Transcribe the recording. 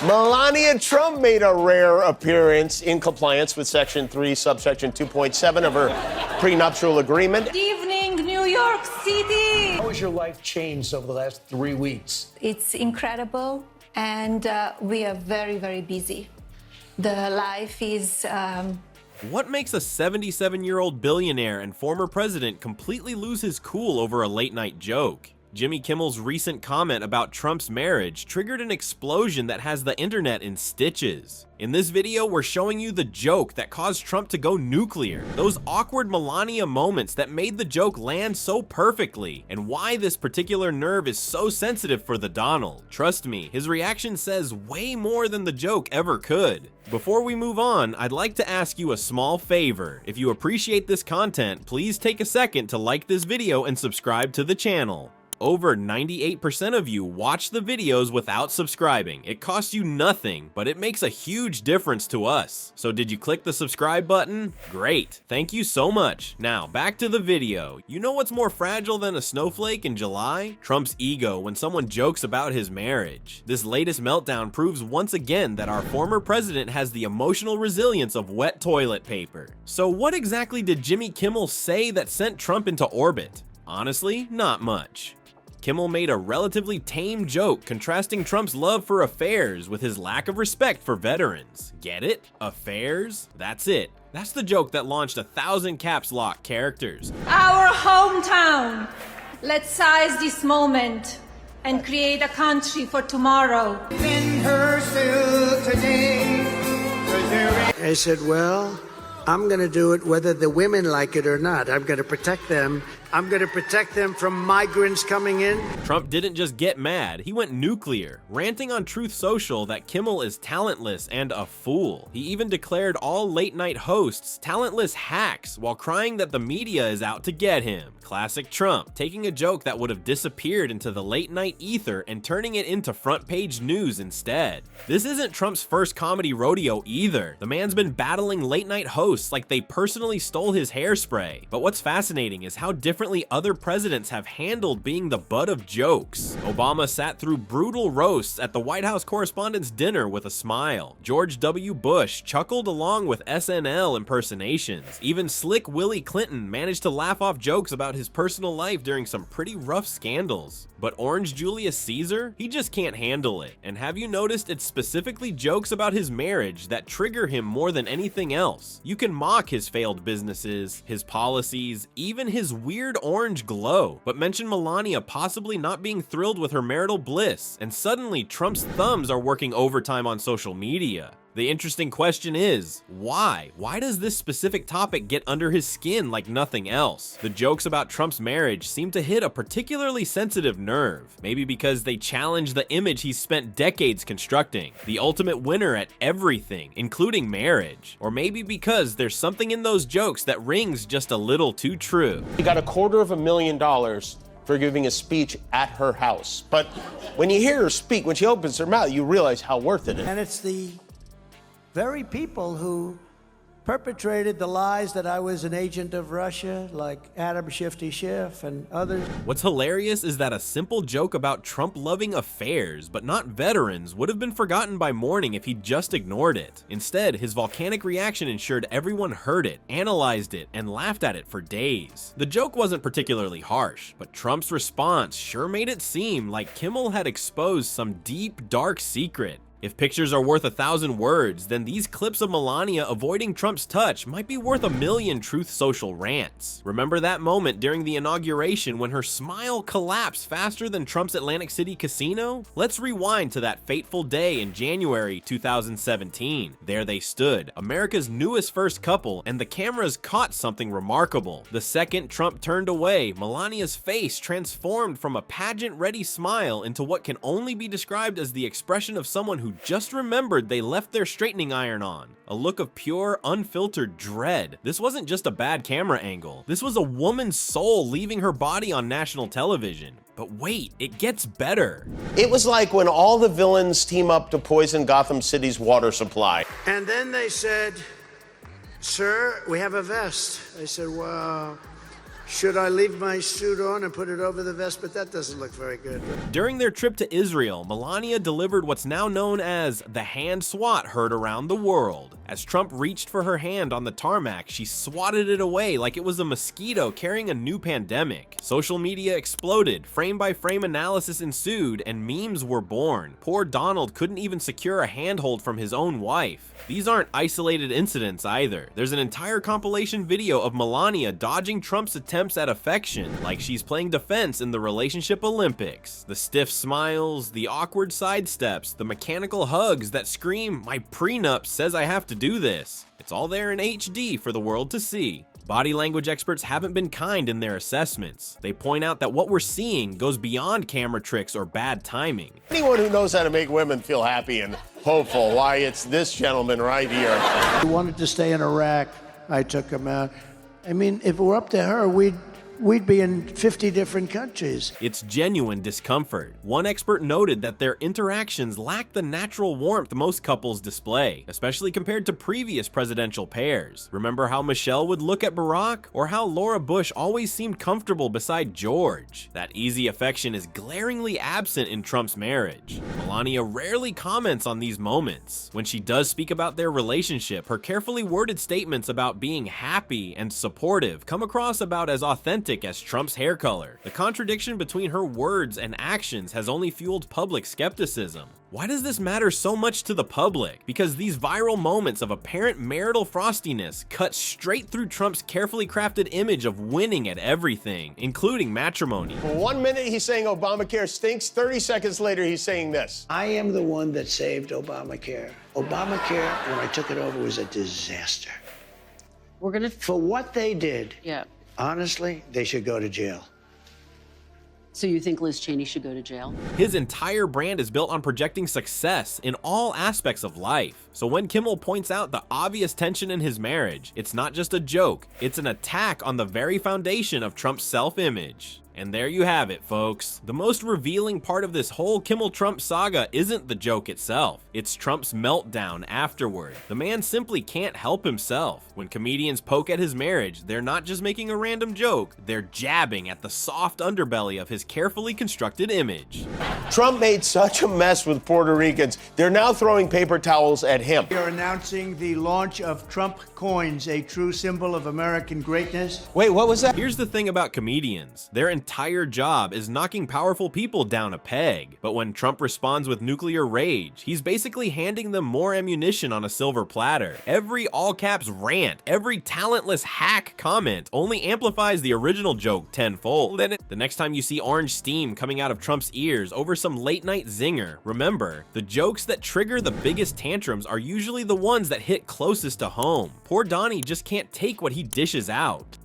Melania Trump made a rare appearance in compliance with Section 3, subsection 2.7 of her prenuptial agreement. Good evening, New York City. How has your life changed over the last 3 weeks? It's incredible, and we are very, very busy. The life is... What makes a 77-year-old billionaire and former president completely lose his cool over a late-night joke? Jimmy Kimmel's recent comment about Trump's marriage triggered an explosion that has the internet in stitches. In this video, we're showing you the joke that caused Trump to go nuclear, those awkward Melania moments that made the joke land so perfectly, and why this particular nerve is so sensitive for the Donald. Trust me, his reaction says way more than the joke ever could. Before we move on, I'd like to ask you a small favor. If you appreciate this content, please take a second to like this video and subscribe to the channel. Over 98% of you watch the videos without subscribing. It costs you nothing, but it makes a huge difference to us. So did you click the subscribe button? Great, thank you so much. Now back to the video. You know what's more fragile than a snowflake in July? Trump's ego when someone jokes about his marriage. This latest meltdown proves once again that our former president has the emotional resilience of wet toilet paper. So what exactly did Jimmy Kimmel say that sent Trump into orbit? Honestly, not much. Kimmel made a relatively tame joke contrasting Trump's love for affairs with his lack of respect for veterans. Get it? Affairs? That's it. That's the joke that launched 1,000 caps lock characters. Our hometown. Let's seize this moment and create a country for tomorrow. I said, well, I'm going to do it whether the women like it or not. I'm going to protect them. I'm going to protect them from migrants coming in. Trump didn't just get mad, he went nuclear, ranting on Truth Social that Kimmel is talentless and a fool. He even declared all late-night hosts talentless hacks while crying that the media is out to get him. Classic Trump, taking a joke that would have disappeared into the late-night ether and turning it into front-page news instead. This isn't Trump's first comedy rodeo either. The man's been battling late-night hosts like they personally stole his hairspray. But what's fascinating is how differently other presidents have handled being the butt of jokes. Obama sat through brutal roasts at the White House Correspondents' Dinner with a smile. George W. Bush chuckled along with SNL impersonations. Even Slick Willie Clinton managed to laugh off jokes about his personal life during some pretty rough scandals. But Orange Julius Caesar? He just can't handle it. And have you noticed it's specifically jokes about his marriage that trigger him more than anything else? You can mock his failed businesses, his policies, even his weird orange glow, but mention Melania possibly not being thrilled with her marital bliss, and suddenly Trump's thumbs are working overtime on social media. The interesting question is, why? Why does this specific topic get under his skin like nothing else? The jokes about Trump's marriage seem to hit a particularly sensitive nerve. Maybe because they challenge the image he's spent decades constructing, the ultimate winner at everything, including marriage. Or maybe because there's something in those jokes that rings just a little too true. He got $250,000 for giving a speech at her house. But when you hear her speak, when she opens her mouth, you realize how worth it is. And it's the very people who perpetrated the lies that I was an agent of Russia, like Adam Shifty Schiff and others. What's hilarious is that a simple joke about Trump loving affairs, but not veterans, would have been forgotten by morning if he'd just ignored it. Instead, his volcanic reaction ensured everyone heard it, analyzed it, and laughed at it for days. The joke wasn't particularly harsh, but Trump's response sure made it seem like Kimmel had exposed some deep, dark secret. If pictures are worth 1,000 words, then these clips of Melania avoiding Trump's touch might be worth 1,000,000 Truth Social rants. Remember that moment during the inauguration when her smile collapsed faster than Trump's Atlantic City casino? Let's rewind to that fateful day in January 2017. There they stood, America's newest first couple, and the cameras caught something remarkable. The second Trump turned away, Melania's face transformed from a pageant-ready smile into what can only be described as the expression of someone who just remembered they left their straightening iron on. A look of pure, unfiltered dread. This wasn't just a bad camera angle. This was a woman's soul leaving her body on national television. But wait, it gets better. It was like when all the villains team up to poison Gotham City's water supply. And then they said, sir, we have a vest. I said, well, Should I leave my suit on and put it over the vest? But that doesn't look very good. During their trip to Israel, Melania delivered what's now known as the hand swat heard around the world. As Trump reached for her hand on the tarmac, she swatted it away like it was a mosquito carrying a new pandemic. Social media exploded, frame-by-frame analysis ensued, and memes were born. Poor Donald couldn't even secure a handhold from his own wife. These aren't isolated incidents either. There's an entire compilation video of Melania dodging Trump's attempts at affection, like she's playing defense in the relationship Olympics. The stiff smiles, the awkward sidesteps, the mechanical hugs that scream, "My prenup says I have to do this." It's all there in HD for the world to see. Body language experts haven't been kind in their assessments. They point out that what we're seeing goes beyond camera tricks or bad timing. Anyone who knows how to make women feel happy and hopeful, why, it's this gentleman right here. He wanted to stay in Iraq. I took him out. I mean, if it were up to her, we'd be in 50 different countries. It's genuine discomfort. One expert noted that their interactions lack the natural warmth most couples display, especially compared to previous presidential pairs. Remember how Michelle would look at Barack? Or how Laura Bush always seemed comfortable beside George? That easy affection is glaringly absent in Trump's marriage. Melania rarely comments on these moments. When she does speak about their relationship, her carefully worded statements about being happy and supportive come across about as authentic as Trump's hair color. The contradiction between her words and actions has only fueled public skepticism. Why does this matter so much to the public? Because these viral moments of apparent marital frostiness cut straight through Trump's carefully crafted image of winning at everything, including matrimony. For 1 minute, he's saying Obamacare stinks. 30 seconds later, he's saying this. I am the one that saved Obamacare. Obamacare, when I took it over, was a disaster. We're gonna. For what they did, Yeah. honestly, they should go to jail. So you think Liz Cheney should go to jail? His entire brand is built on projecting success in all aspects of life. So when Kimmel points out the obvious tension in his marriage, it's not just a joke, it's an attack on the very foundation of Trump's self-image. And there you have it, folks. The most revealing part of this whole Kimmel-Trump saga isn't the joke itself. It's Trump's meltdown afterward. The man simply can't help himself. When comedians poke at his marriage, they're not just making a random joke, they're jabbing at the soft underbelly of his carefully constructed image. Trump made such a mess with Puerto Ricans, they're now throwing paper towels at him. We are announcing the launch of Trump coins, a true symbol of American greatness. Wait, what was that? Here's the thing about comedians. Their entire job is knocking powerful people down a peg. But when Trump responds with nuclear rage, he's basically handing them more ammunition on a silver platter. Every all-caps rant, every talentless hack comment only amplifies the original joke tenfold. Then the next time you see orange steam coming out of Trump's ears over some late-night zinger, remember, the jokes that trigger the biggest tantrums are usually the ones that hit closest to home. Poor Donnie just can't take what he dishes out.